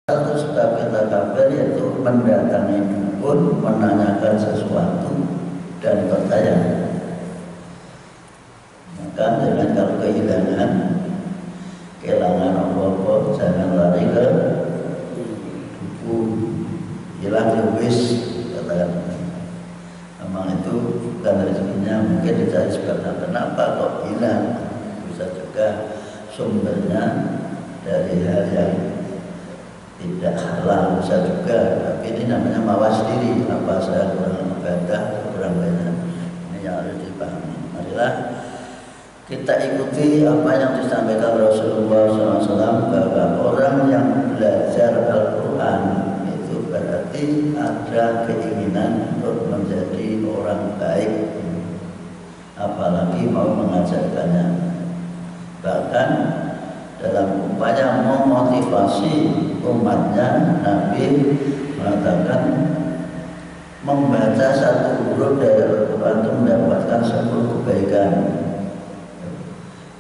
Satu sebab kita kafir yaitu mendatangi dukun, menanyakan sesuatu dan percaya. Maka dengan kalau kehilangan apa-apa, jangan lari ke dukun. Hilang wis, katakan. Memang itu bukan rezekinya, mungkin dicari sebabnya. Kenapa kok hilang? Bisa juga sumbernya dari hal yang tidak halal, bisa juga, tapi ini namanya mawas diri. Apa saya kurang ibadah, kurang banyak, ini yang harus dipahami. Marilah kita ikuti apa yang disampaikan Rasulullah SAW, bahwa orang yang belajar Al-Quran itu berarti ada keinginan untuk menjadi orang baik, apalagi mau mengajarkannya. Bahkan dalam upaya memotivasi umatnya, Nabi mengatakan membaca satu huruf dari Al-Quran itu mendapatkan 10 kebaikan.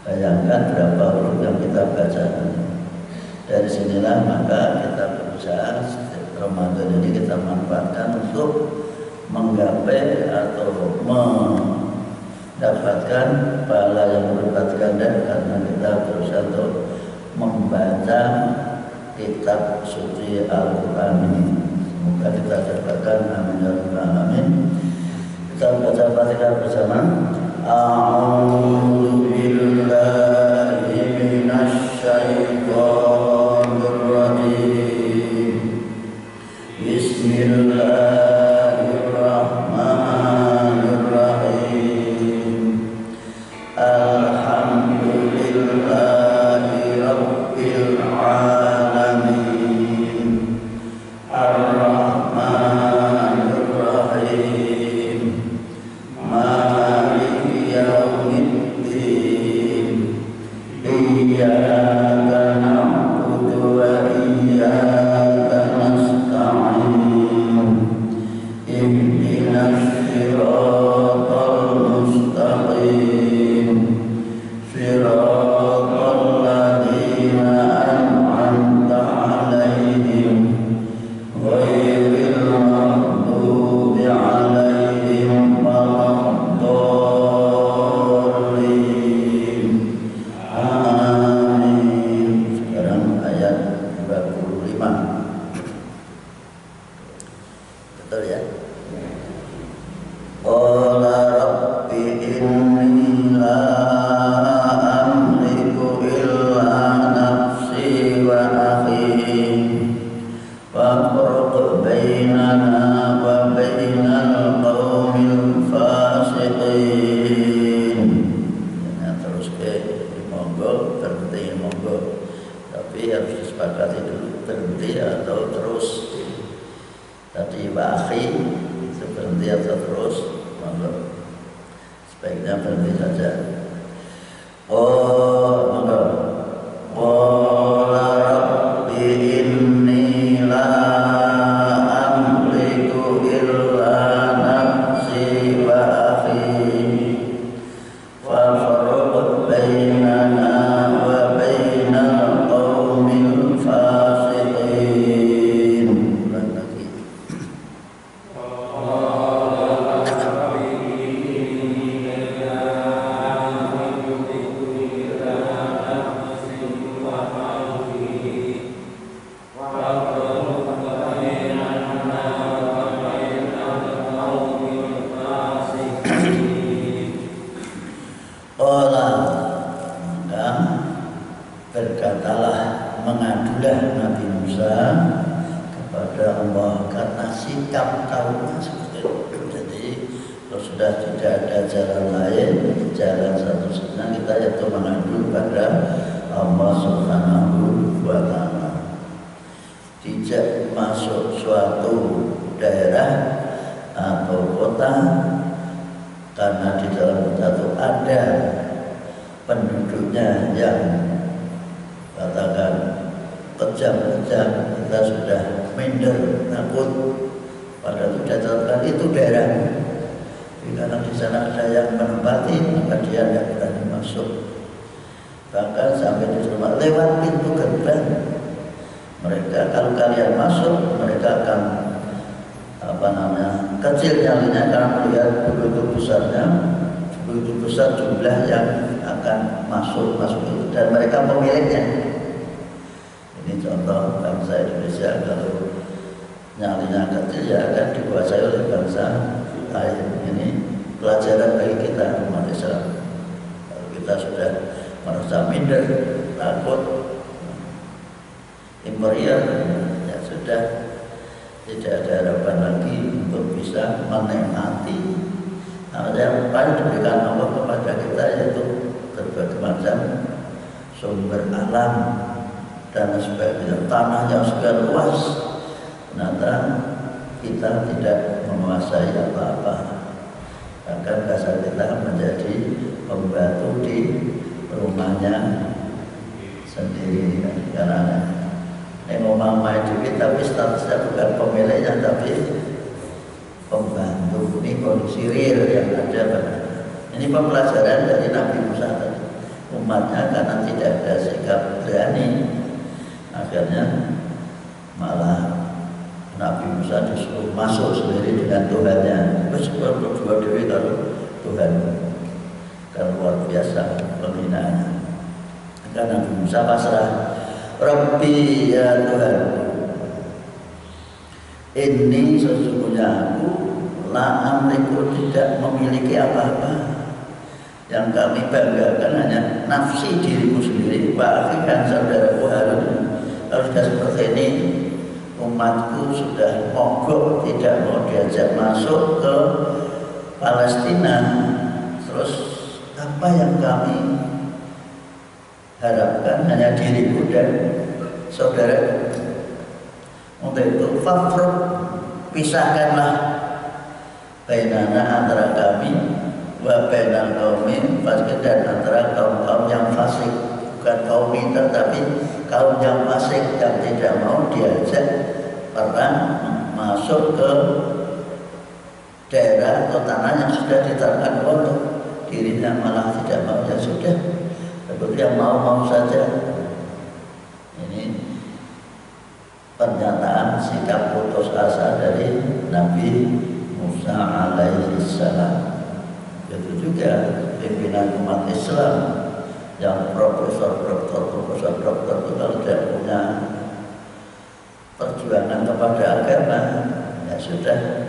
Bayangkan berapa huruf yang kita baca. Dari sinilah maka kita berusaha Ramadan ini kita manfaatkan untuk menggapai atau mendapatkan pahala yang berlipat ganda, karena kita berusaha untuk membaca kitab suci Al-Quran ini. Semoga kita dapatkan, amin ya rabbal alamin. Kita baca Fatihah bersama. A'udzu billahi minasy syaithanir rajim. Bismillahirrahmanirrahim. Alhamdulillahi rabbil alamin. Ar-Rahmanir Rahim. Maliki yaumiddin. Iyyaka na'budu wa iyyaka nasta'in. Ihdinas siratal mustaqim. Siratal ladzina an'amta 'alaihim ghairil maghdubi 'alaihim waladdallin. Amin. Sekarang ayat 25. Betul ya? Qala rabbi inni la amliku illa nafsi wa akhi fafruq bainana wa bainal qaumil fasiqin. Ya, terus ke monggo, berhenti monggo, tapi harus disepakati dulu berhenti atau terus. Tadi wa akhi itu berhenti atau terus, monggo. Sebaiknya berhenti saja. Oh, monggo. Qala rabbi inni la amliku illa nafsi wa akhi fafruq bainana wa bainal qaumil fasiqin. Ulang lagi. Berkatalah, mengadulah Nabi Musa kepada Allah karena sikap kaumnya seperti itu. Jadi kalau sudah tidak ada jalan lain, jalan satu-satunya kita yaitu mengadu pada Allah Subhanahu wa Ta'ala. Tidak masuk suatu daerah atau kota karena di dalam kota itu ada penduduknya yang katakan kejam-kejam, kita sudah minder, takut. Padahal sudah catatan itu daerah. Karena di sana ada yang menempati, maka dia tidak berani masuk. Bahkan sampai di rumah lewat pintu gerbang Mereka kalau kalian masuk, mereka akan kecil nyalinya karena melihat begitu besar jumlah yang akan masuk itu dan mereka pemiliknya. Ini contoh bangsa Indonesia, kalau nyalinya kecil ya akan dikuasai oleh bangsa lain. Ini pelajaran bagi kita umat Islam. Kalau kita sudah merasa minder, takut, inferior, ya sudah, tidak ada harapan lagi untuk bisa menikmati yang paling diberikan Allah kepada kita, yaitu berbagai macam sumber alam dan sebagainya, tanah yang segala luas. Ternyata kita tidak menguasai apa-apa, bahkan dasar kita menjadi pembantu di rumahnya sendiri. Karena ngomong main duit tapi statusnya bukan pemiliknya tapi pembantu. Ini kondisi real yang ada. Ini pembelajaran dari Nabi Musa tadi. Umatnya karena tidak ada sikap berani, akhirnya malah Nabi Musa disuruh masuk sendiri dengan Tuhannya. Terus berdua dewi kalau Tuhan, kan luar biasa penghinaannya. Karena Nabi Musa pasrah, Rabbi ya Tuhan, ini sesungguhnya aku la amliku, tidak memiliki apa-apa. Yang kami banggakan hanya nafsi dirimu sendiri. Bahkan saudaraku harus seperti ini. Umatku sudah mogok, tidak mau diajak masuk ke Palestina. Terus apa yang kami harapkan hanya diriku dan saudara. Untuk itu fafruq, pisahkanlah bainana, antara kami, wa bainal qaumi fasik, dan antara kaum-kaum yang fasik. Bukan kaum kita tapi kaum yang fasik, yang tidak mau diajak perang masuk ke daerah atau tanah yang sudah diterangkan Allah. Dirinya malah tidak mau, ya sudah, seperti yang mau-mau saja. Ini pernyataan sikap putus asa dari Nabi Musa alaihi salam. Itu juga pimpinan umat Islam yang profesor doktor itu kalau tidak punya perjuangan kepada agama, ya sudah.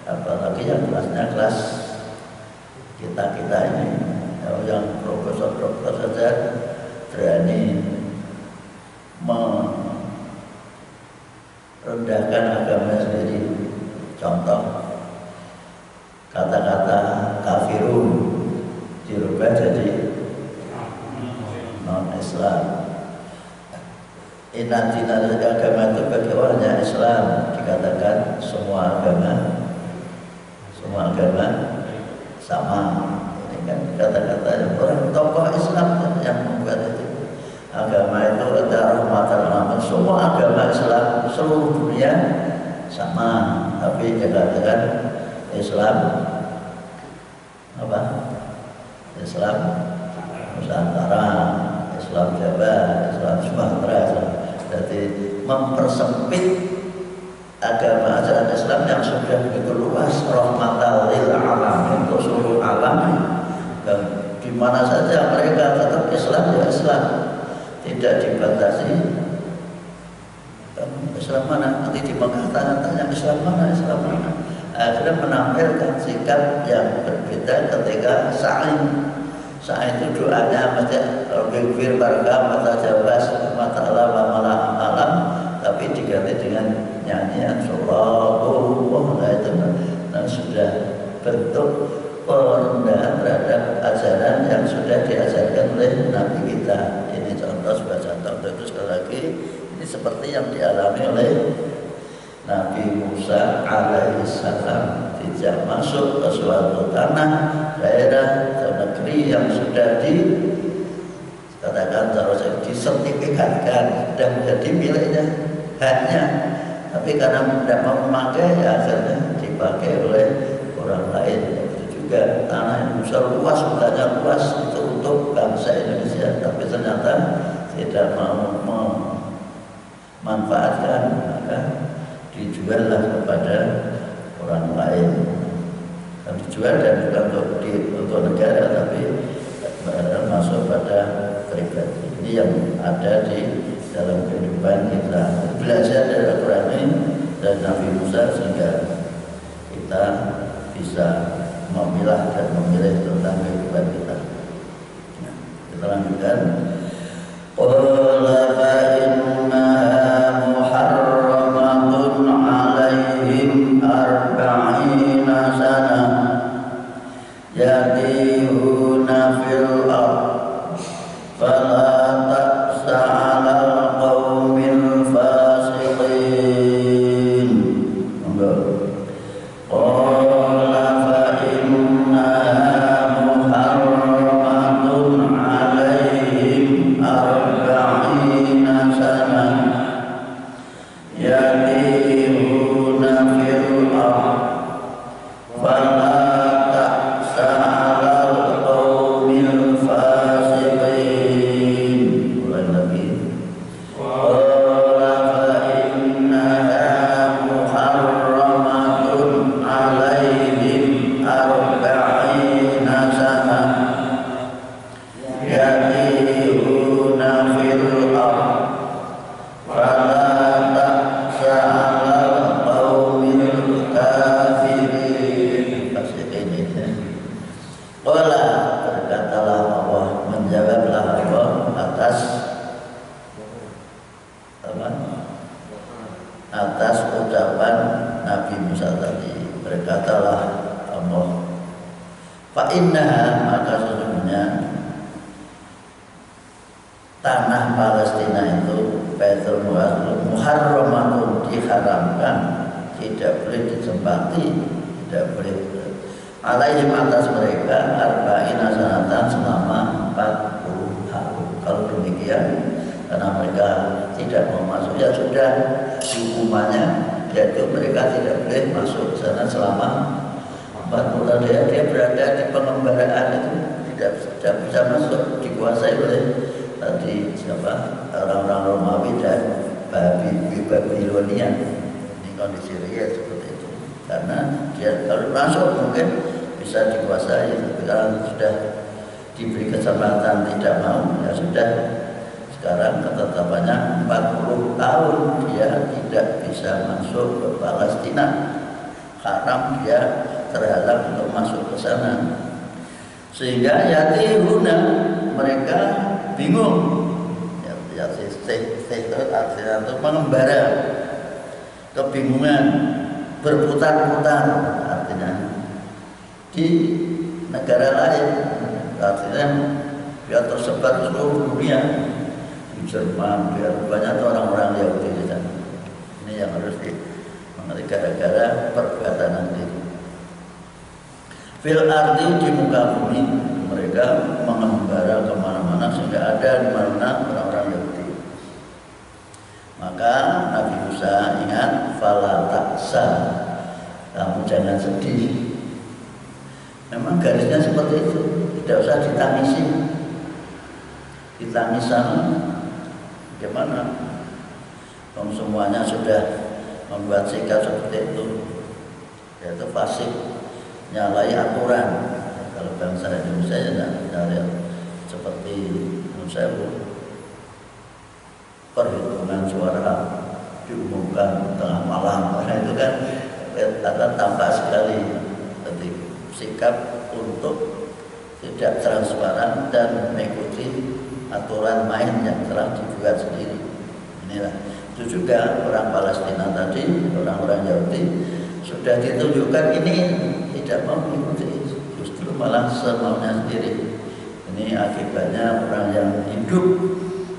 Apalagi yang kelasnya kelas kita ini, yang profesor doktor saja berani merendahkan agama sendiri. Contoh, kata-kata kafirun dirubah jadi non-Islam. Inna agama itu bagi orangnya Islam, dikatakan semua agama sama. Ini kan kata-kata yang orang tokoh Islam yang membuat itu. Agama itu ada rahmatan alamin, semua agama Islam seluruh dunia sama, tapi dikatakan Islam apa? Islam Nusantara, Islam Jawa, Islam Sumatera. Jadi mempersempit agama ajaran Islam yang sudah begitu luas, rahmatan lil alamin, untuk seluruh alam. Dan di mana saja mereka tetap Islam, ya Islam, tidak dibatasi. Islam mana? Nanti di Mekah tanya Islam mana? Akhirnya menampilkan sikap yang berbeda ketika sa'i. Sa'i itu doanya mesti berfir barakah mata jabas mata alam malam, tapi diganti dengan nyanyian Sallallahu alaihi wasallam. Dan sudah bentuk perendahan terhadap ajaran yang sudah diajarkan oleh Nabi kita. Ini contoh, sebuah contoh. Itu sekali lagi, ini seperti yang dialami oleh Nabi Musa alaihissalam. Tidak masuk ke suatu tanah, daerah, atau negeri yang sudah dikatakan terus disertifikatkan dan menjadi miliknya, haknya. Tapi karena tidak mau memakai, ya akhirnya dipakai oleh orang lain. Itu juga tanah yang besar luas, banyak luas, itu untuk bangsa Indonesia. Tapi ternyata tidak mau manfaatkan, maka dijuallah kepada orang lain. Dan dijual dan bukan untuk negara, tapi masuk pada pribadi. Ini yang ada di dalam kehidupan kita. Belajar dari Al-Quran ini dan Nabi Musa sehingga kita bisa memilah dan memilih tentang kehidupan kita. Nah, kita lanjutkan. Qala fa innaha muharramatun 'alaihim arba'ina sanah yatihuna fil ardh fala ta'sa 'alal qaumil fasiqin. Qala fa innaha muharramatun 'alaihim arba'ina sanah yatihuna fil ardh fala ta'sa 'alal qaumil fasiqin. Mulai lagi. Qala fa innaha muharramatun 'alaihim arba'ina sanah yatihuna fil ardh fala ta'sa 'alal qaumil kafirin. Qala, berkatalah Allah, menjawablah Allah atas ucapan Nabi Musa tadi. Berkatalah Allah, fa innaha, maka sesungguhnya tanah Palestina itu Baitul Muharramatun, diharamkan, tidak boleh ditempati, tidak boleh alaihim, atas mereka arba'ina sanatan, selama 40 tahun. Kalau demikian, karena mereka tidak mau masuk, ya sudah, hukumannya yaitu mereka tidak boleh masuk ke sana selama 40 tahun. Dia berada di pengembaraan itu, tidak bisa masuk, dikuasai oleh tadi siapa, orang-orang Romawi dan Babilonia. Ini kondisi real seperti itu. Karena dia kalau masuk mungkin bisa dikuasai, tapi kalau sudah diberi kesempatan tidak mau, ya sudah. Sekarang ketetapannya 40 tahun dia tidak bisa masuk ke Palestina. Haram, dia terhalang untuk masuk ke sana. Sehingga yatihuna, mereka bingung. Ya artinya itu mengembara, kebingungan, berputar-putar, artinya di negara lain, artinya biar tersebar seluruh dunia. Di Jerman, biar banyak orang-orang Yahudi di sana. Ini yang harus dimengerti, gara-gara perbuatan nanti. Fil ardi, di muka bumi, mereka mengembara kemana-mana sehingga ada di mana orang-orang Yahudi. Maka Nabi Musa ingat, fala ta'sa, kamu jangan sedih. Memang garisnya seperti itu, tidak usah ditangisi. Ditangisan bagaimana? Kalau semuanya sudah membuat sikap seperti itu, yaitu fasik, nyalai aturan. Kalau bangsa Indonesia ya seperti perhitungan suara diumumkan tengah malam, karena itu kan akan tampak sekali sikap untuk tidak transparan dan mengikuti aturan main yang telah dibuat sendiri. Inilah itu juga orang Palestina tadi, orang-orang Yahudi sudah ditunjukkan ini tidak mau mengikuti, justru malah semaunya sendiri. Ini akibatnya orang yang hidup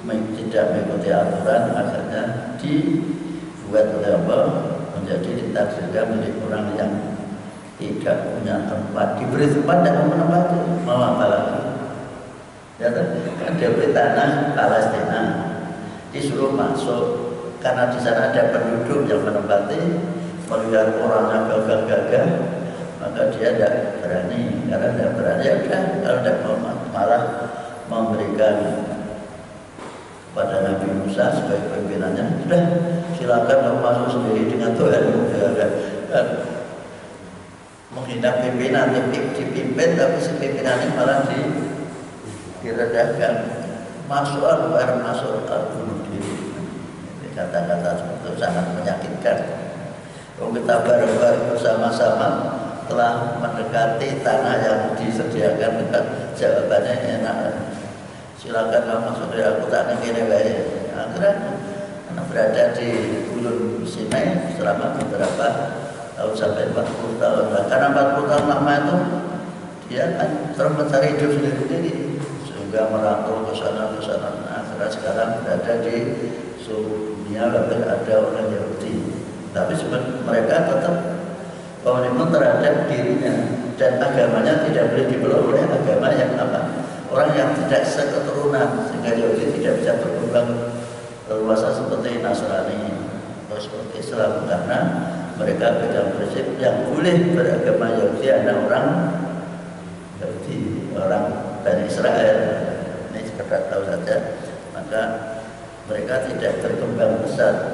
tidak mengikuti aturan, akhirnya dibuat oleh Allah menjadi ditakdirkan menjadi orang yang tidak punya tempat, diberi tempat dan menempati, mau apa lagi? Ya kan dia beri tanah Palestina, disuruh masuk karena di sana ada penduduk yang menempati, melihat orangnya gagah-gagah, maka dia tidak berani. Karena tidak berani, ya udah, kalau tidak mau malah memberikan pada Nabi Musa sebagai pimpinannya, sudah silakan kamu masuk sendiri dengan Tuhan. Menghina pimpinan, dipimpin tapi si pimpinannya malah direndahkan. Masuk bunuh diri. Ini kata-kata seperti itu sangat menyakitkan. Kalau kita bareng-bareng bersama-sama telah mendekati tanah yang disediakan, jawabannya enak. Silakan kamu masuk dari aku tak ini baik. Akhirnya karena berada di Gurun Sinai selama beberapa tahun sampai 40 tahun. Nah, karena 40 tahun lama itu dia kan terus mencari hidup sendiri, sehingga merantau ke sana. Akhirnya sekarang berada di seluruh dunia, bahkan ada orang Yahudi. Tapi sebenarnya mereka tetap komitmen terhadap dirinya dan agamanya tidak boleh dibelok oleh agama yang apa? Orang yang tidak seketurunan, sehingga Yahudi tidak bisa berkembang leluasa seperti Nasrani atau seperti Islam, karena mereka pegang prinsip yang boleh beragama Yahudi adalah orang Yahudi, orang Bani Israel. Ini sekedar tahu saja. Maka mereka tidak berkembang besar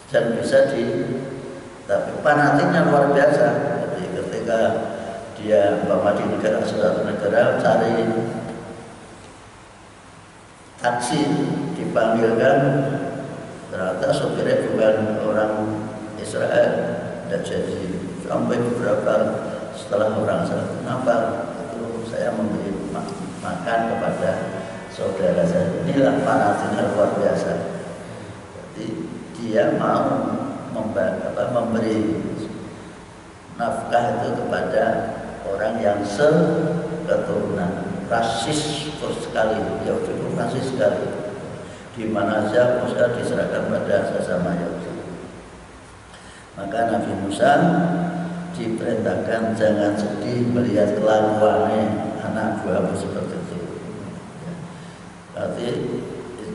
dan bisa tapi fanatiknya luar biasa. Jadi ketika dia di negara suatu negara cari taksi, dipanggilkan, ternyata sopirnya bukan orang Israel, tidak jadi. Sampai beberapa setelah orang sana, kenapa itu saya memberi makan kepada saudara saya. Inilah fanatiknya luar biasa. Jadi dia mau memberi nafkah itu kepada orang yang seketurunan. Rasis sekali, Yahudi itu rasis sekali. Di mana saja Musa diserahkan pada sesama Yahudi. Maka Nabi Musa diperintahkan jangan sedih melihat kelakuannya anak buahmu seperti itu. Berarti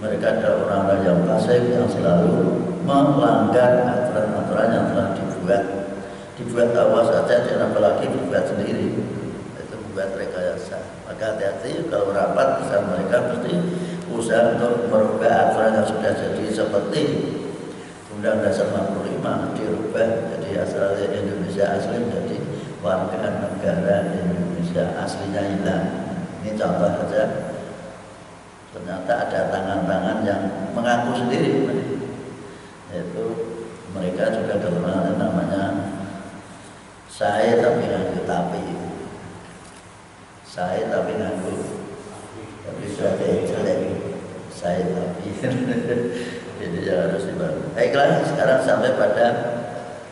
mereka adalah orang-orang yang fasik yang selalu melanggar aturan-aturan yang telah dibuat awal saja, dan apalagi dibuat sendiri, itu membuat rekayasa. Maka hati-hati kalau rapat bisa mereka pasti usaha untuk merubah aturan yang sudah jadi, seperti Undang-Undang Dasar 45 dirubah jadi asal Indonesia asli menjadi warga negara Indonesia aslinya hilang. Ini contoh saja. Ternyata ada tangan-tangan yang mengaku sendiri, yaitu mereka juga keturunan namanya saya tapi ngaku tapi sudah jelek saya tapi jadi harus dibangun. Baiklah, sekarang sampai pada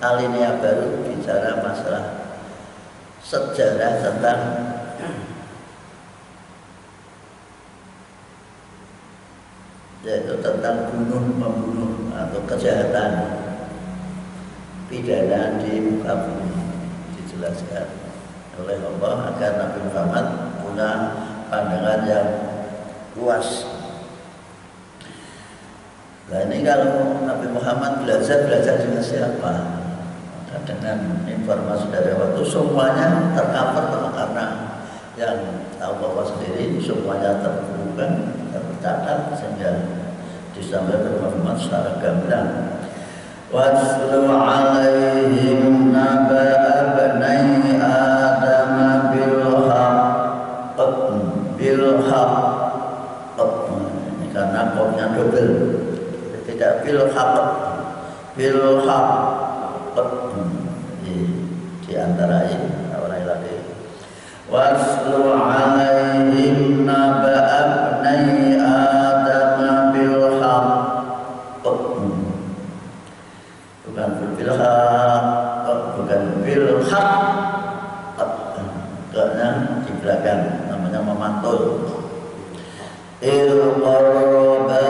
alinea baru bicara masalah sejarah tentang yaitu tentang membunuh atau kejahatan pidana di muka bumi, dijelaskan oleh Allah agar Nabi Muhammad punya pandangan yang luas. Nah, ini kalau Nabi Muhammad belajar dengan siapa? Maka dengan informasi dari waktu semuanya tercover, karena yang tahu bahwa sendiri semuanya terbuka, tercatat, sehingga disampaikan Muhammad secara gamblang. Watlu alaihim naba'a bani Adam bil haqq. Ini karena qomnya double, tidak bil haqq. Di antara ini orang lagi. Watlu alaihim naba'a bani Adam bil haqq. Bukan bil haqq. Karena di belakang namanya memantul. Qarraba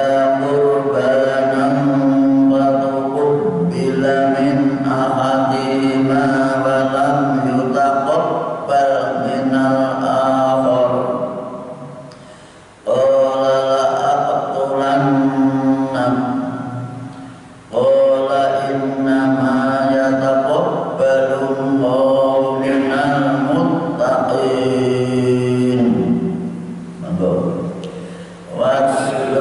qurbanan wa tuqbila min ahadihima wa lam yutaqabbal min al-akhar. Qala la aqtulanna qala innama yataqabbalu Allahu minal muttaqin. Watlu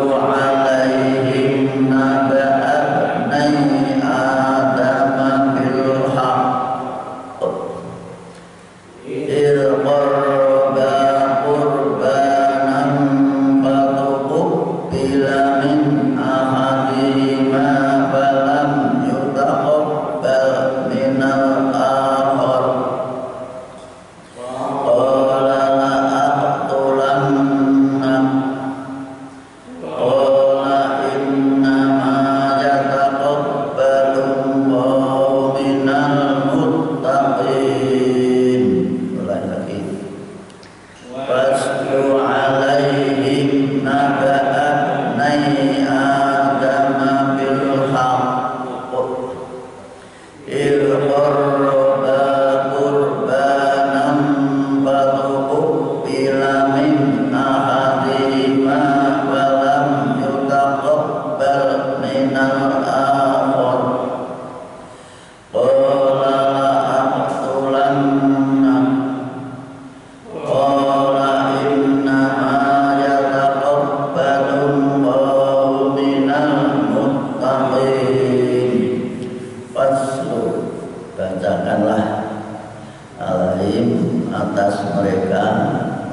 atas mereka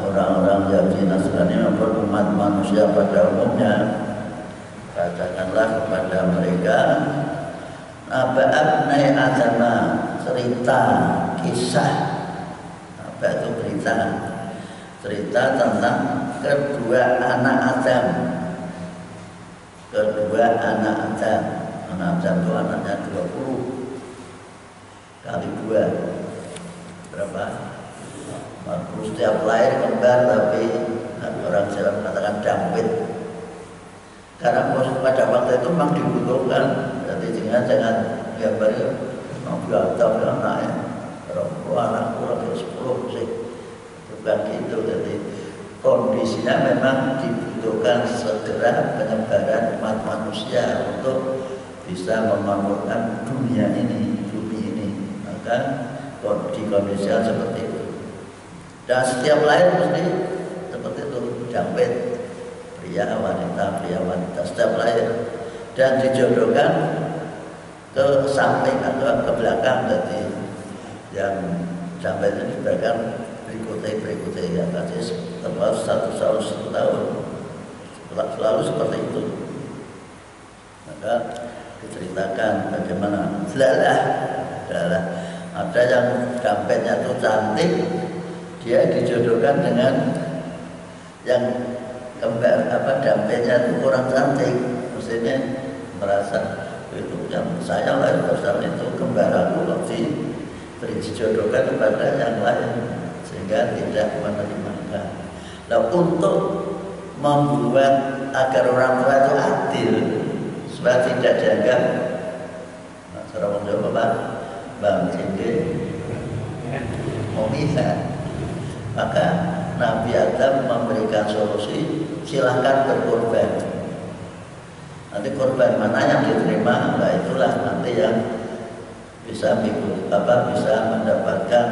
orang-orang Yahudi Nasrani maupun umat manusia pada umumnya. Bacakanlah kepada mereka Abnai Adam, cerita kisah. Apa itu cerita tentang kedua anak Adam. Anak Adam itu anaknya 20 kali 2 berapa? 40. Setiap lahir kembar, tapi orang Jawa mengatakan dampit. Karena pada waktu itu memang dibutuhkan. Jadi jangan gambarnya biadab anaknya perempuan, anakku lagi 10 sih. Bukan gitu. Jadi kondisinya memang dibutuhkan segera penyebaran umat manusia untuk bisa memakmurkan dunia ini, bumi ini. Maka dikondisikan seperti itu. Dan setiap lahir mesti seperti itu, dampit, pria wanita setiap lahir, dan dijodohkan ke samping atau ke belakang. Jadi yang dampit ini diberikan berikutnya ya, tadi setelah 1 tahun selalu seperti itu. Maka diceritakan bagaimana adalah ada yang dampetnya itu cantik, dia dijodohkan dengan yang kembar dampetnya itu kurang cantik, maksudnya merasa itu yang saya lahir besar itu kembar aku dijodohkan kepada yang lain sehingga tidak menerima. Nah, untuk membuat agar orang tua itu adil supaya tidak dianggap seorang Jawa Pak Bang Cinde memisah, maka Nabi Adam memberikan solusi, silahkan berkorban. Nanti korban mana yang diterima, nah itulah nanti yang bisa bisa mendapatkan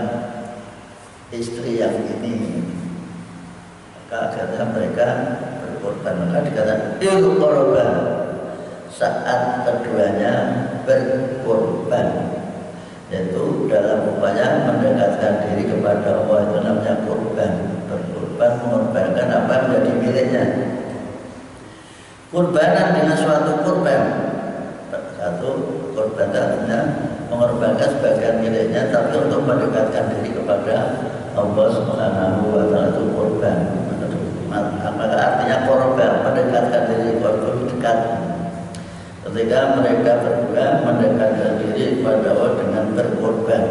istri yang ini. Maka akhirnya mereka berkorban. Maka dikatakan korban saat keduanya berkorban, yaitu dalam upaya mendekatkan diri kepada Allah. Itu namanya korban. Berkorban, mengorbankan apa yang menjadi miliknya. Kurbanan dengan suatu kurban, satu kurban artinya mengorbankan sebagian miliknya, tapi untuk mendekatkan diri kepada Allah Subhanahu wa Ta'ala, itu kurban. Maka artinya korban, mendekatkan diri, korban dekat. Ketika mereka berdua mendekatkan diri kepada Allah dengan berkorban,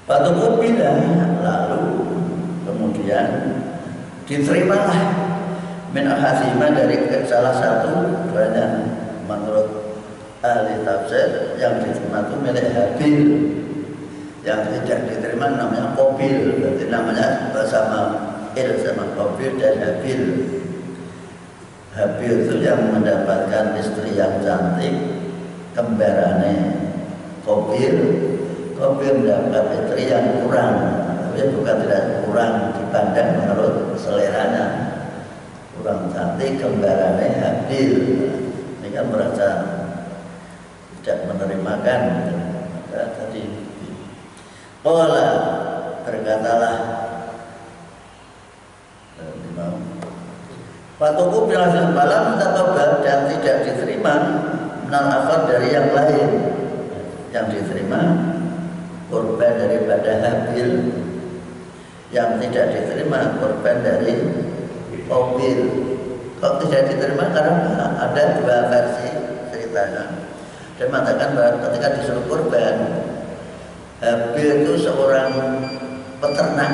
Patuku bilang, lalu kemudian diterimalah min ahadimah dari salah satu duanya. Menurut ahli tafsir yang diterima itu milik Habil, yang tidak diterima namanya Qabil. Berarti namanya bersama sama Qabil dan Habil. Habil itu yang mendapatkan istri yang cantik, kembarannya Qabil. Qabil mendapat istri yang kurang, tapi bukan tidak kurang dipandang menurut seleranya, kurang cantik, kembarannya Habil. Ini kan merasa tidak menerimakan. Maka tadi Qala, berkatalah Patuku bilang malam tatobat, dan tidak diterima menal akhir dari yang lain. Yang diterima korban daripada Habil, yang tidak diterima korban dari Qabil. Kok tidak diterima? Karena ada dua versi ceritanya. Dia mengatakan bahwa ketika disuruh korban, Habil itu seorang peternak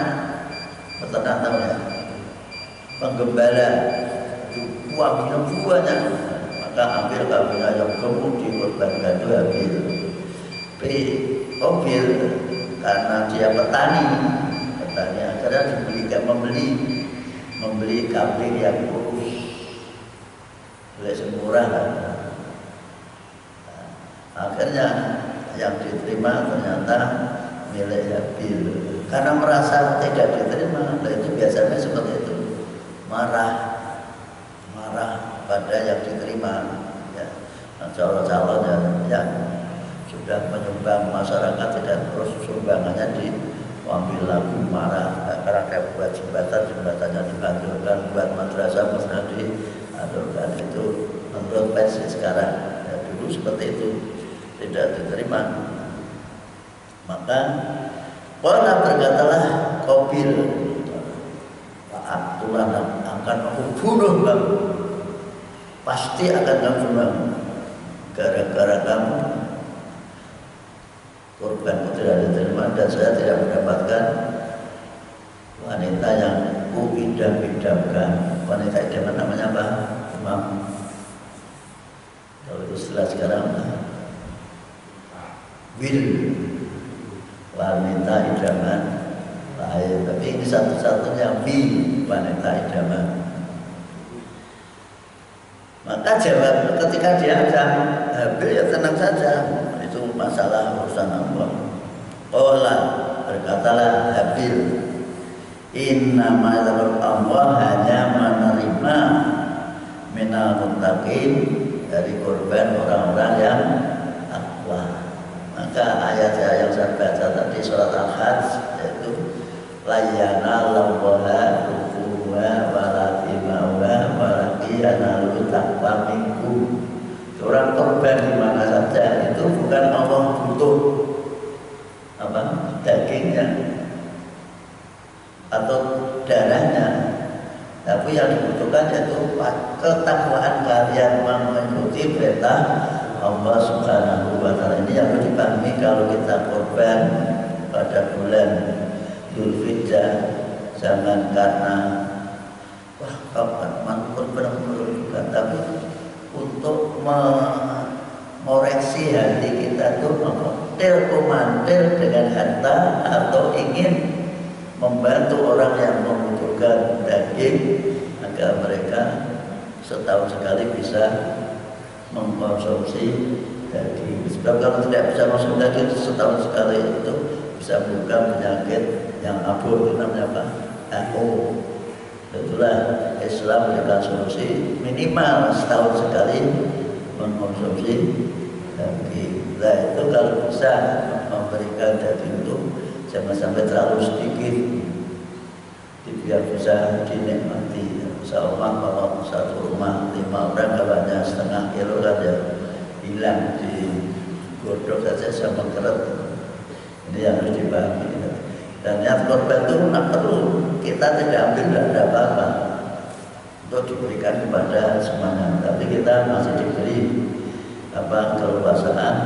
tahu ya, penggembala, buahnya, maka ambil kambing yang gemuk dikorbankan itu Habil. Qabil karena dia petani akhirnya membeli kambing yang kurus, boleh semurah. Akhirnya yang diterima ternyata milik Habil. Karena merasa tidak diterima, nah itu biasanya seperti itu, marah pada yang diterima. Ya, calon-calon yang sudah menyumbang masyarakat, dan terus sumbangannya ambil lagu marah karena kayak buat jembatannya dihancurkan, buat madrasah dihancurkan. Itu menurut versi sekarang. Ya, dulu seperti itu tidak diterima. Maka berkatalah Qabil, Tuhan akan aku bunuh kamu, pasti akan kamu bunuh gara-gara kamu korbanku tidak diterima dan saya tidak mendapatkan wanita yang ku idam-idamkan. Wanita idaman namanya apa? Imam. Kalau istilah sekarang wanita idaman lain, tapi ini satu-satunya wanita idaman. Maka jawab ketika dia Habil, ya tenang saja, itu masalah urusan Allah. Qala, berkatalah Habil, innama Allah hanya menerima minal muttaqin, dari korban orang-orang yang takwa. Maka ayat yang saya baca tadi surat Al-Hajj, yaitu layyana lawaha rukuwa walatimawa walakiyana lutakwa minggu. Orang korban di mana saja itu bukan Allah butuh dagingnya atau darahnya, tapi yang dibutuhkan yaitu ketakwaan kalian mengikuti perintah Allah Subhanahu wa Ta'ala. Ini yang harus dipahami kalau kita korban pada bulan Dzulhijjah. Jangan karena kapan korban juga, tapi untuk mengoreksi hati kita itu mantel dengan harta atau ingin membantu orang yang membutuhkan daging agar mereka setahun sekali bisa mengkonsumsi daging. Sebab kalau tidak bisa konsumsi daging setahun sekali itu bisa bukan penyakit yang abur, itu namanya apa? Itulah Islam memberikan solusi minimal setahun sekali mengkonsumsi daging. Nah itu kalau bisa memberikan daging itu jangan sampai terlalu sedikit, biar bisa dinikmati. Seorang kalau satu rumah 5 orang kawannya setengah kilo kan ya hilang, di godok saja sama keret. Ini yang harus dibagi. Dan yang korban itu tidak perlu kita tidak ambil, tidak ada apa-apa, untuk diberikan kepada semuanya. Tapi kita masih diberi keleluasaan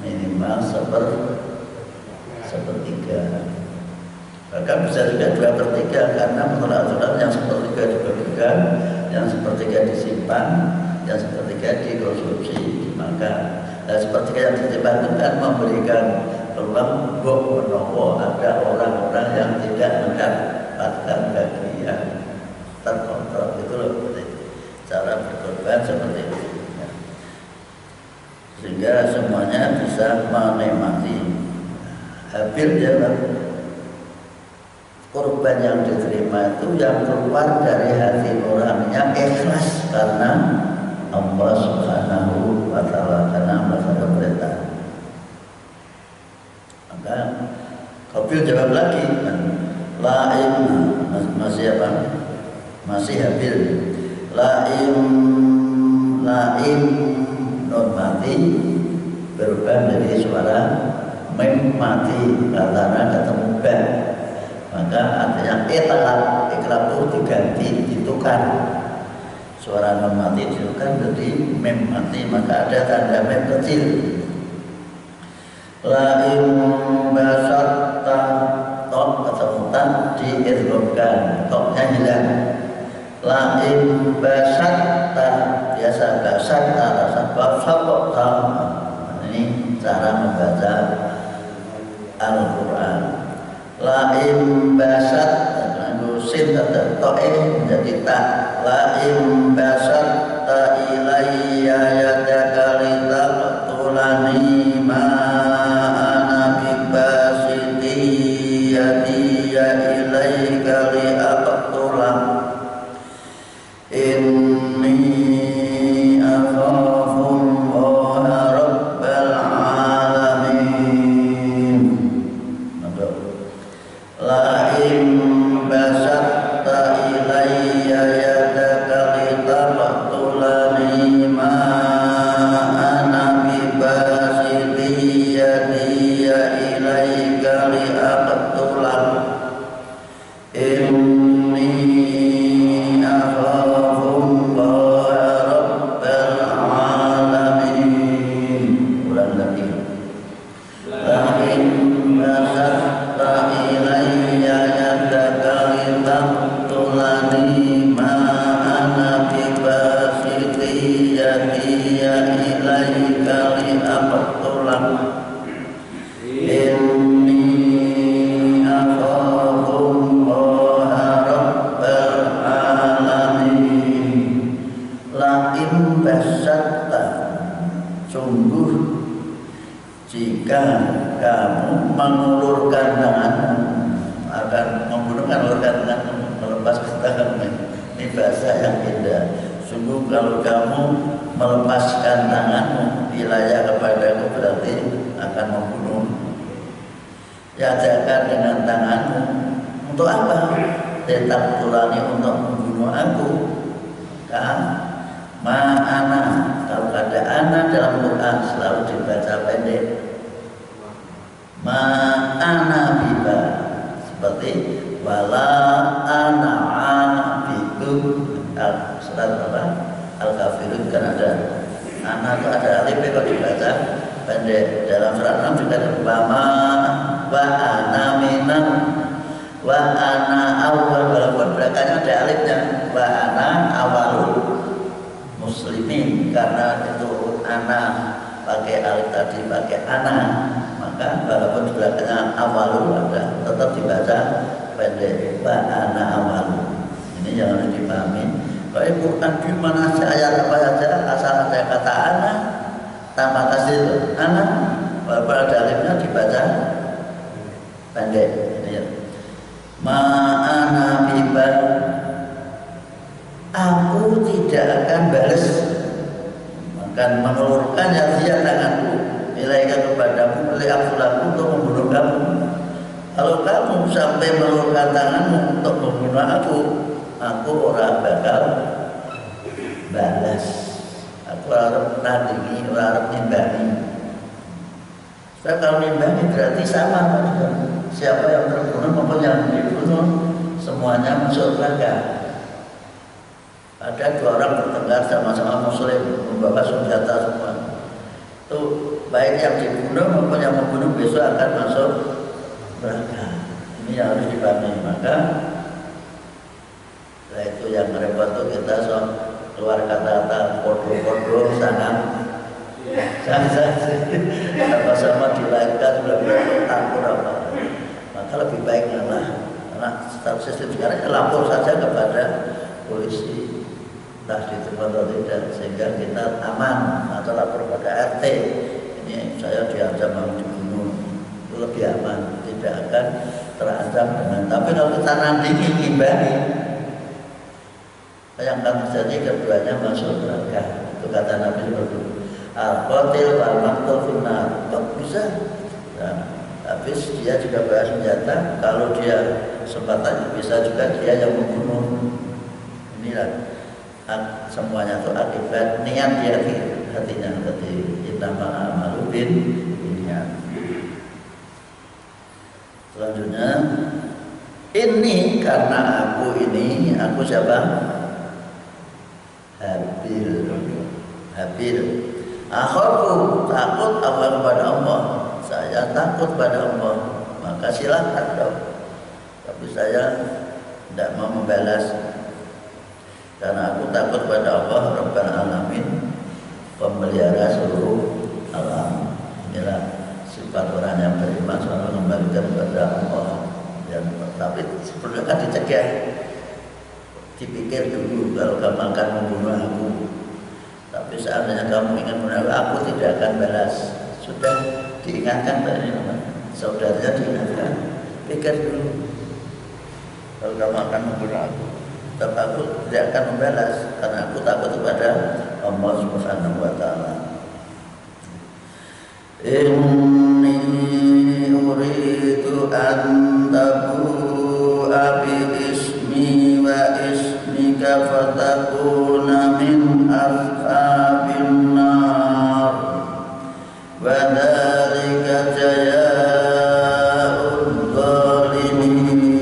minimal sepertiga. Bahkan bisa juga 2/3 karena menurut aturan yang sepertiga dibagikan, yang sepertiga disimpan, yang sepertiga dikonsumsi. Maka sepertiga yang disimpan itu kan memberikan peluang menowo ada orang-orang yang tidak mendapatkan bagian terkontrol. Itu loh cara berkorban seperti itu, sehingga semuanya bisa menikmati. Habil jalan korban yang diterima itu yang keluar dari hati orangnya ikhlas karena Allah Subhanahu wa Ta'ala, karena melaksanakan perintah. Maka Qabil jawab lagi, laim masih apa? Masih Habil. Laim non mati berubah dari suara mem mati karena ketemu ba. Maka artinya ikhlas itu diganti, ditukar. Suara non mati ditukar jadi mem mati, maka ada tanda mem kecil. Lain basatta tok ketemu tan diirghamkan, toknya hilang. Lain basatta biasa basatta rasa basatta. Ini cara membaca Al-Quran. Lain basat sin kata to'in menjadi tak. Lain basat ta ilayya yadaka litaqtulani ma ana bibasiti yadiya ilayka liaqtulah inni akhafu Allah rabbal alamin. sungguh jika kamu mengulurkan tanganmu akan mengulurkan tanganmu, melepaskan tanganmu. Ini bahasa yang indah. Sungguh kalau kamu melepaskan tanganmu wilayah kepadaku berarti akan membunuh. Ya jaga dengan tanganmu untuk apa? Tetap tulani untuk membunuh aku. Kan? Ma'ana, kalau ada ana dalam Quran selalu dibaca pendek. Ma'ana biba, seperti wala ana abikum. Surat apa? Al-Kafirun kan ada ana itu ada alif kalau dibaca pendek. Dalam surat 6 juga ada wa ana minam wa ana awal, walaupun belakangnya ada alifnya wa ana awalul muslimin, karena itu ana pakai alif tadi pakai ana, maka walaupun belakangnya awalul ada tetap dibaca pendek wa ana awalul. Ini yang harus dipahami. Kalau Quran di mana saja ayat apa saja asal ada kata ana tanpa tasdid ana, walaupun ada alifnya dibaca pendek. Ini ya. Ma'ana biba, aku tidak akan balas, akan mengulurkannya dia tanganku ilaika kepadamu, oleh aku untuk membunuh kamu. Kalau kamu sampai mengulurkan tanganmu untuk membunuh aku orang bakal balas. Aku harus nandingi, harus nimbangi. Kalau nimbangi berarti sama. Siapa yang terbunuh maupun yang dibunuh semuanya masuk neraka. Ada dua orang bertengkar sama-sama muslim membawa senjata semua. Itu baik yang dibunuh maupun yang membunuh besok akan masuk neraka. Ini yang harus dipahami. Maka setelah itu yang repot itu kita keluar kata-kata kodo-kodo sangat sama-sama dilahirkan sudah takut apa. Maka lebih baik ngalah, karena sistem sekarang lapor saja kepada polisi, entah di tempat atau tidak, sehingga kita aman. Atau lapor pada RT, ini saya diancam mau dibunuh, itu lebih aman, tidak akan terancam dengan. Tapi kalau kita nanti ngimbangi, yang akan terjadi keduanya masuk neraka. Itu kata Nabi itu. Al-qatil wal-maqtul finnar. Kok bisa? Nah, habis dia juga bawa senjata. Kalau dia kesempatan bisa juga dia yang membunuh. Inilah semuanya itu akibat niat dia hatinya. Berarti innamal a'malu binniyat. Selanjutnya ini karena aku siapa? Habil. Akhafu, takut apa kepada Allah. Saya takut pada Allah, maka silakan dong. Tapi saya tidak mau membalas, karena aku takut pada Allah Rabbul Alamin, pemelihara seluruh alam. Inilah sifat orang yang beriman, selalu kembalikan kepada Allah. Tapi sebelumnya dicegah, dipikir dulu kalau kamu akan membunuh aku. Tapi seandainya kamu ingin membunuh aku, tidak akan balas. Sudah diingatkan tadi, saudaranya diingatkan. Pikir dulu, kalau kamu akan membunuh aku, tapi aku tidak akan membalas, karena aku takut kepada Allah Subhanahu wa Ta'ala. Inni uridu an tabu'a bi ismi wa ismika fatakuna min ashabin nar wa dzalika jazaa'ul zalimin.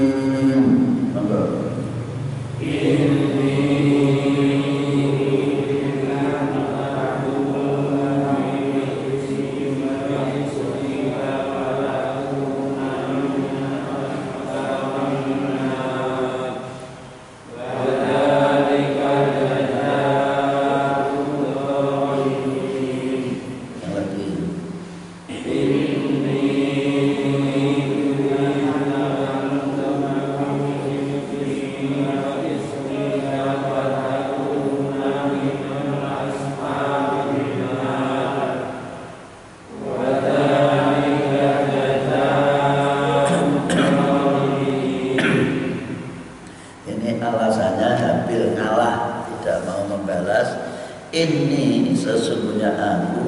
ini sesungguhnya aku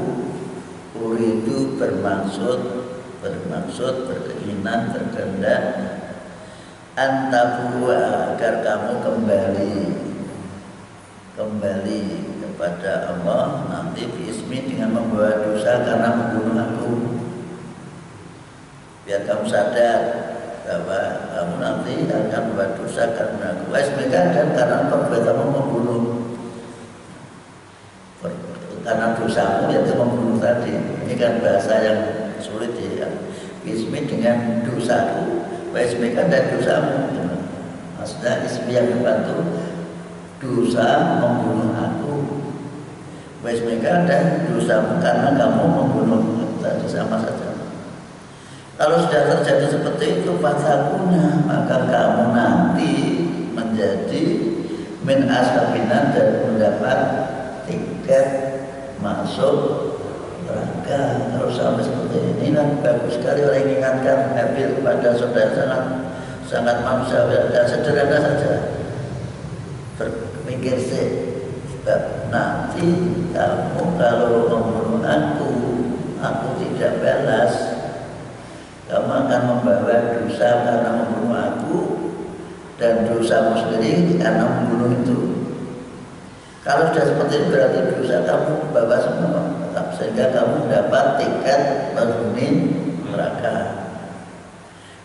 uridu bermaksud berkeinginan berkehendak antabua agar kamu kembali kepada Allah nanti biismi dengan membawa dosa karena membunuh aku, biar kamu sadar bahwa kamu nanti akan membawa dosa karena aku. Ismika dan karena perbuatanmu membunuh, karena dosamu yaitu membunuh tadi. Ini kan bahasa yang sulit ya. Ismi dengan dosaku, ismika dan dosamu. Maksudnya ismi yang membantu dosa membunuh aku, ismika dan dosamu karena kamu membunuh tadi, sama saja. Kalau sudah terjadi seperti itu fatakuna, maka kamu nanti menjadi min ashabinan dan mendapat tiket masuk neraka. Kalau sampai seperti ini kan bagus sekali orang ingatkan Habil kepada saudara sangat manusiawi dan sederhana saja. Berpikir sih, sebab nanti kamu kalau membunuh aku tidak balas, kamu akan membawa dosa karena membunuh aku dan dosamu sendiri karena membunuh itu. Kalau sudah seperti itu berarti dosa kamu bawa semua, sehingga kamu dapat tiket penghuni neraka.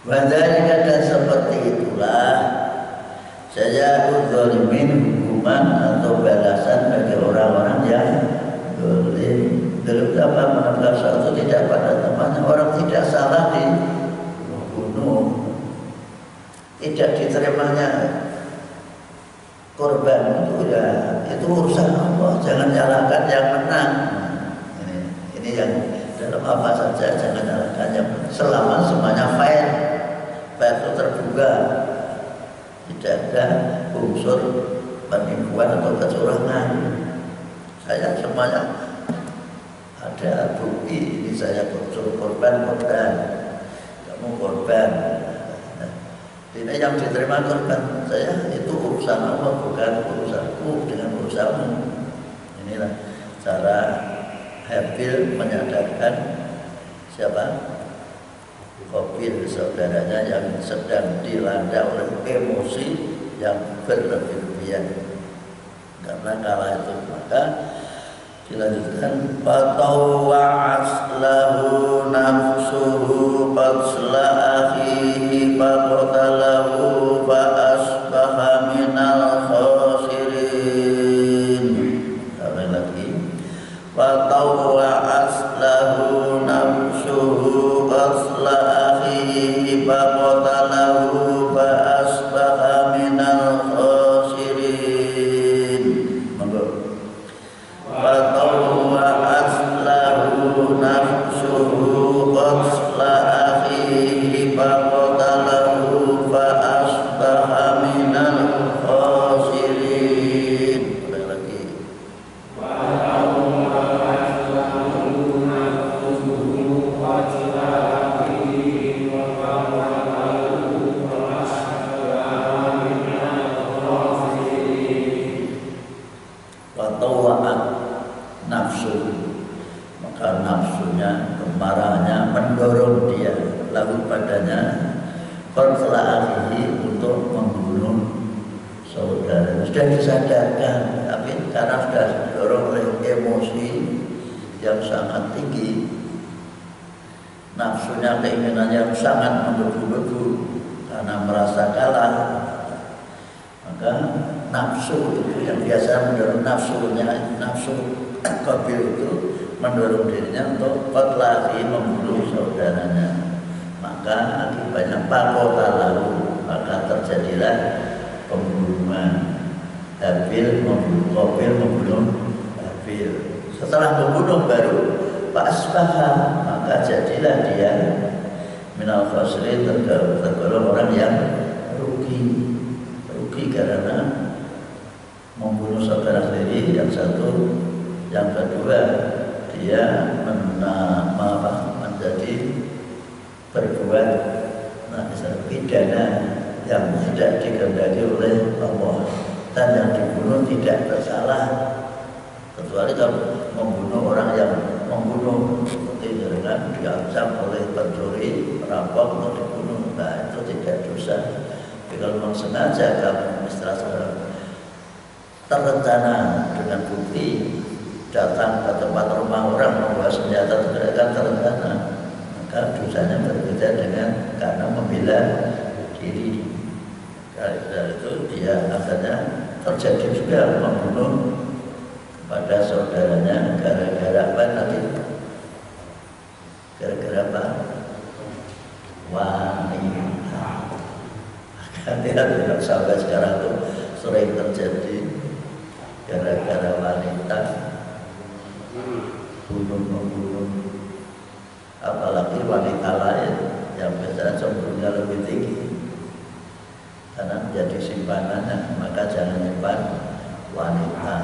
Wadhalika dan seperti itulah saya udzalimin hukuman atau balasan bagi orang-orang yang zalim. Terutama menabrak suatu tidak pada temannya, orang tidak salah dibunuh, tidak diterimanya korban itu ya itu urusan Allah, jangan nyalakan yang menang. Ini yang dalam apa saja jangan nyalakan yang menang. Selama semuanya fair itu terbuka, tidak ada unsur penipuan atau kecurangan. Saya semuanya ada bukti, ini saya korban, kamu korban. Ini yang diterima korban saya itu urusan Allah, bukan urusanku dengan urusanmu. Inilah cara Habil menyadarkan siapa? Qabil, saudaranya yang sedang dilanda oleh emosi yang berlebihan karena kala itu. Maka dilanjutkan fatawa'at lahu nafsuhu qatla akhihi faqatalahu fa asbaha minal khasirin. Sekali lagi, fatawa'at lahu nafsuhu qatla akhihi faqatalahu fa asbaha minal khasirin. Monggo. Fatawa'at lahu nafsuhu qatla akhihi faqatalahu fa asbaha minal khasirin. Ulang lagi. Fatawa'at lahu nafsuhu qatla akhihi faqatalahu fa asbaha minal khasirin. Fatawa'at nafsu, maka nafsunya, kemarahannya mendorong dia lalu padanya qatla akhihi untuk membunuh saudara. Sudah disadarkan, tapi karena sudah didorong oleh emosi yang sangat tinggi, nafsunya, keinginannya yang sangat menggebu-gebu karena merasa kalah, maka nafsu itu yang biasa mendorong nafsunya, nafsu Qabil itu mendorong dirinya untuk qatla akhihi, membunuh saudaranya. Maka akibatnya faqatalahu, maka terjadilah pembunuhan. Habil membunuh Qabil, membunuh Habil. Setelah membunuh baru fasbaha, maka jadilah dia minal khasirin, tergolong orang yang rugi karena membunuh saudara sendiri yang satu. Yang kedua, dia menjadi berbuat pidana yang tidak dikehendaki oleh Allah, dan yang dibunuh tidak bersalah. kecuali kalau membunuh orang yang membunuh seperti dengan diancam oleh pencuri, perampok mau dibunuh, nah itu tidak dosa. Tapi kalau memang sengaja kamu istilahnya terencana dengan bukti datang ke tempat rumah orang membawa senjata itu kan terencana, maka dosanya berbeda dengan karena membela diri. Dari itu dia akhirnya terjadi juga membunuh pada saudaranya gara-gara apa tadi? Gara-gara apa? Wanita. Hati-hati sampai sekarang itu sering terjadi gara-gara wanita bunuh-membunuh, apalagi wanita lain yang biasanya cenderungnya lebih tinggi karena menjadi simpanannya, maka jangan nyimpan wanita.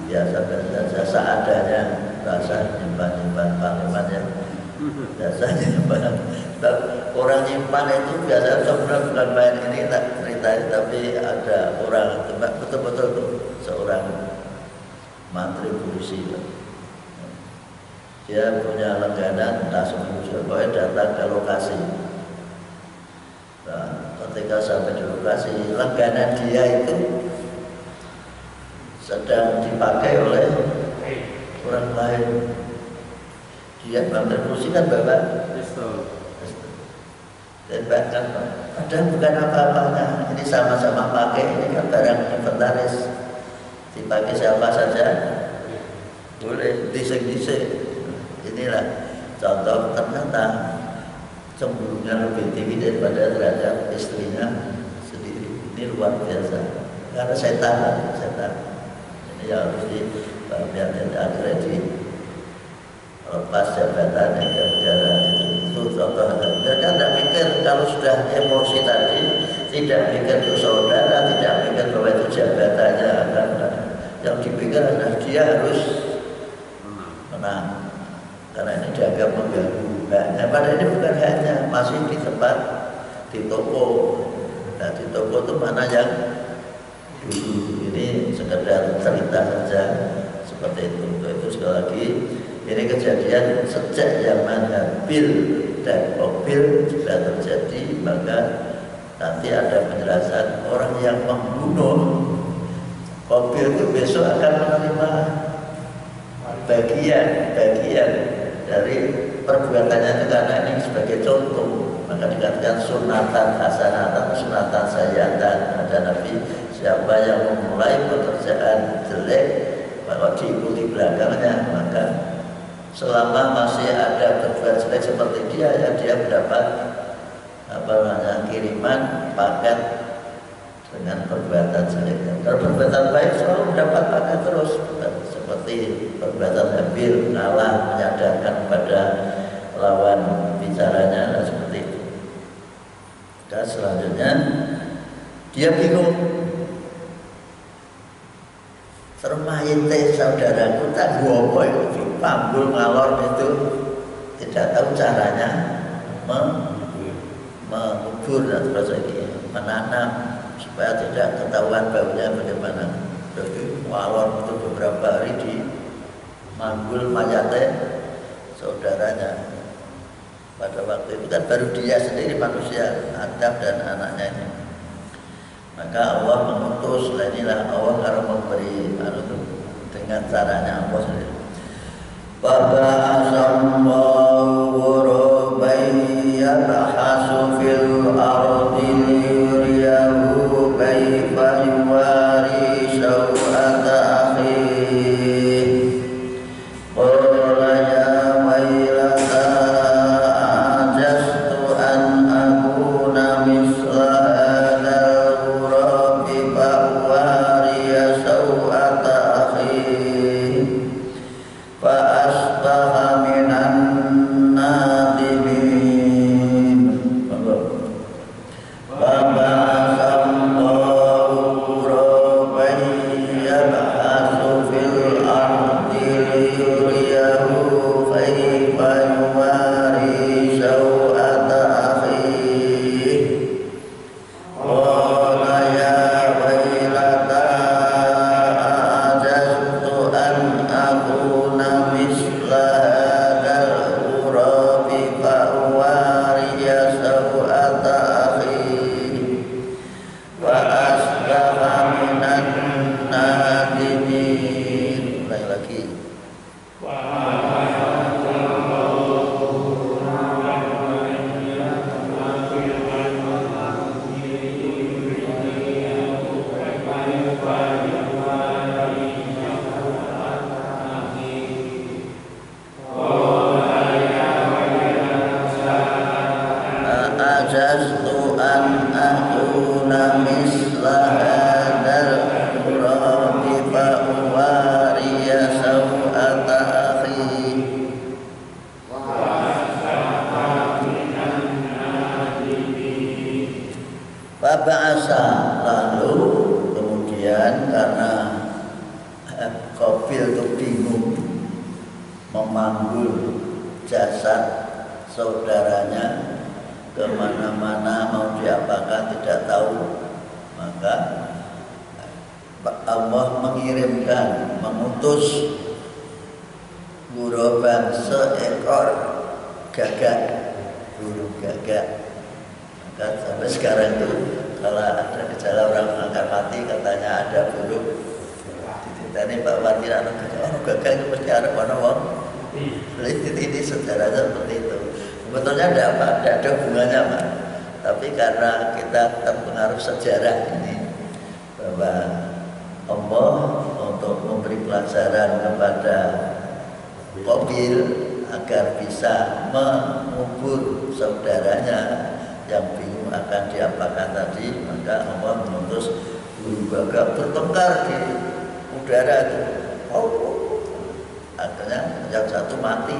Biasa-biasa saja seadanya, rasa nyimpan kalimatnya biasanya nyimpan. Orang nyimpan itu biasa sebenarnya bukan main ini tak cerita, tapi ada orang betul-betul tuh seorang mantri polisi, dia punya langganan entah seminggu sekali datang ke lokasi. Nah, ketika sampai di lokasi, langganan dia itu sedang dipakai oleh orang lain. Dia mantri polisi kan bapak tembakan, padahal bukan apa-apanya. Ini sama-sama pakai, ini kan barang inventaris, dipakai siapa saja boleh, disek-disek. Inilah contoh ternyata cemburunya lebih tinggi daripada terhadap istrinya sendiri. Ini luar biasa karena setan. Ini yang harus biar akhirnya lepas jabatannya gara-gara itu contoh. Dan kan tidak pikir kalau sudah emosi tadi, tidak pikir itu saudara, tidak pikir bahwa itu jabatannya. Yang dipikir adalah dia harus menang, karena ini dianggap mengganggu. Nah, pada ini bukan hanya masih di tempat di toko. Nah, di toko itu mana yang dulu, ini sekedar cerita saja seperti itu. Itu sekali lagi, ini kejadian sejak zaman Habil dan Qabil sudah terjadi, maka nanti ada penjelasan orang yang membunuh Qabil itu besok akan menerima bagian dari perbuatannya itu, karena ini sebagai contoh. Maka dikatakan sunatan hasanatan, sunatan sayatan. Ada Nabi, siapa yang memulai pekerjaan jelek kalau diikuti belakangnya, maka selama masih ada berbuat jelek seperti dia, ya dia mendapat kiriman paket dengan perbuatan jelek. Kalau perbuatan baik selalu mendapat paket terus, seperti perbuatan Habil, ngalah, menyadarkan pada lawan bicaranya, dan seperti itu. Dan selanjutnya dia bingung, termain teh saudaraku tak gopo itu pambul ngalor itu, tidak tahu caranya mengubur dan sebagainya, menanam supaya tidak ketahuan baunya bagaimana. Jadi ngalor itu beberapa hari di manggul mayatnya saudaranya. Pada waktu itu kan baru dia sendiri manusia, Adam dan anaknya ini. Maka Allah mengutus, inilah Allah kalau memberi dengan caranya Allah sendiri. Faba'asallahu ghuraban yabhasu fil ardi liyuriyahu kaifa yuwari sawata akhihi. Qala ya wailata ajastu an akuna misla hadzal ghurabi fa'wariya sawata akhihi fa asbaha minan Faba'asa, lalu kemudian karena Qabil itu bingung memanggul jasad saudaranya kemana-mana, mau diapakan tidak tahu, maka Allah mengirimkan, mengutus Ghuraban, seekor gagak, burung gagak. Maka sampai sekarang itu kalau ada gejala orang mengangkat mati, katanya ada burung dititani Pak Wati, gagak itu mesti ada wong. Ini sejarahnya seperti itu. Sebetulnya tidak ada hubungannya, Pak. Tapi karena kita terpengaruh sejarah ini, bahwa Allah untuk memberi pelajaran kepada Qabil agar bisa mengubur saudaranya yang bingung akan diapakan tadi, maka Allah mengutus burung gagak bertengkar di udara itu. Akhirnya yang satu mati.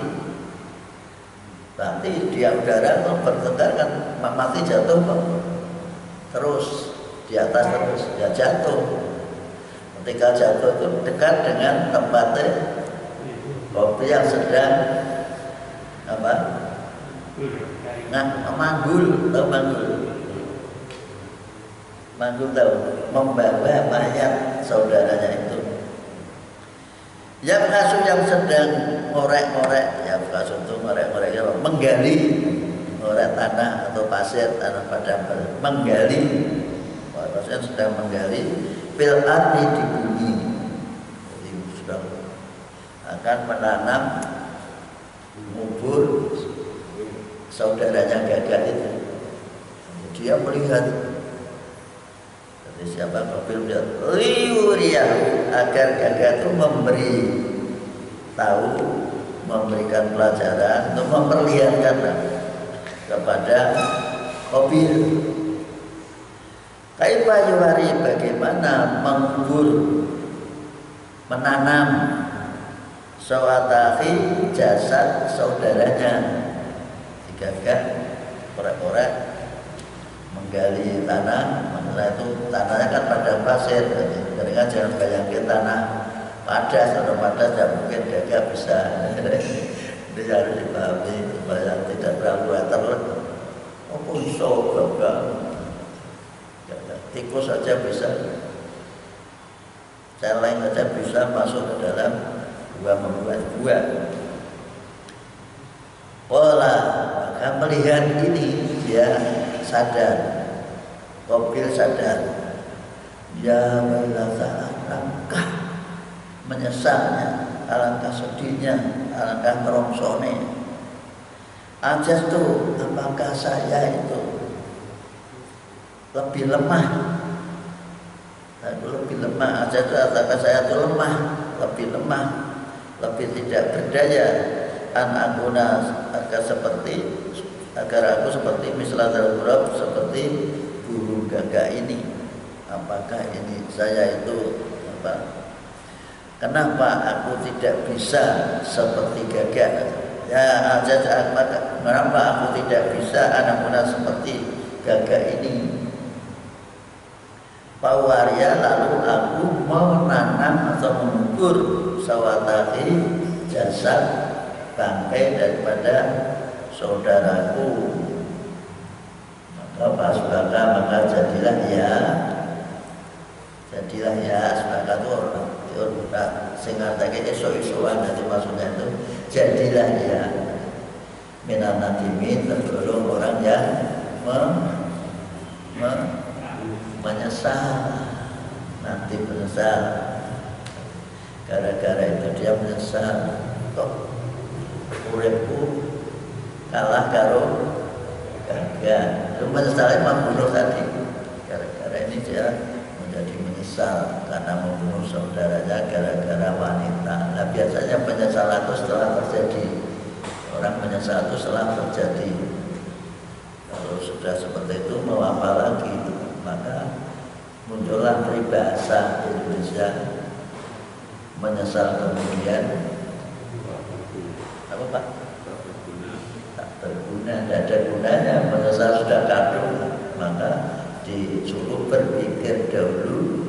Nanti dia udara itu bertengkar kan, mati jatuh terus di atas terus, ya jatuh. Ketika jatuh itu dekat dengan tempatnya Qabil yang sedang apa? Manggul, tahu manggul? Manggul tahu, membawa mayat saudaranya itu. Yang kasus yang sedang ngorek-ngorek, yang kasus itu ngorek-ngorek, menggali, ngorek tanah atau pasir, tanah padang, menggali, maksudnya sedang menggali fil ardi, di bumi. Jadi sudah akan menanam, mengubur saudaranya gagak itu. Dia melihat, jadi siapa Qabil melihat liuriyahu, agar gagak itu memberi tahu, memberikan pelajaran untuk memperlihatkan kepada Qabil kaifa yuwari, bagaimana mengubur, menanam sawatahi, jasad saudaranya. Gagak korek-korek menggali tanah, maksudnya itu tanahnya kan padang pasir, jadi kan jangan bayangin tanah padas atau padas, tidak mungkin gagak bisa. Ini harus dipahami supaya tidak terlalu terlalu. Oh, iso gagak, tikus saja bisa, celeng saja bisa masuk ke dalam gua, membuat gua. Pola, maka melihat ini dia sadar, Qabil sadar, ya wailatha, alangkah menyesalnya, alangkah sedihnya, alangkah merongsone. Ajas tuh, apakah saya itu lebih lemah? Lebih lemah, ajas tuh apakah saya itu lemah, lebih lemah, lebih tidak berdaya. Anakuna, agar aku seperti misalnya Ghurab, seperti burung gagak ini. Apakah ini saya itu apa? Kenapa aku tidak bisa seperti gagak? Ya, kenapa aku tidak bisa anakuna seperti gagak ini? Pawaria, lalu aku menanam atau mengukur sawatahi, jasad bangkai daripada saudaraku. Maka pasbaka, maka jadilah ya sebaka itu orang sing ngatake iso-isoan, jadi maksudnya itu jadilah ya minan nadimin, tergolong orang yang menyesal, nanti menyesal. Gara-gara itu dia menyesal, kok uripku kalah karo gagak. Itu menyesalnya membunuh tadi. Gara-gara ini dia menjadi menyesal karena membunuh saudaranya gara-gara wanita. Nah, biasanya penyesalan itu setelah terjadi. Orang menyesal itu setelah terjadi. Kalau sudah seperti itu mau apa lagi? Maka muncullah peribahasa Indonesia, menyesal kemudian apa Pak? Tak berguna, tidak ada gunanya. Menyesal sudah kadung, maka disuruh berpikir dahulu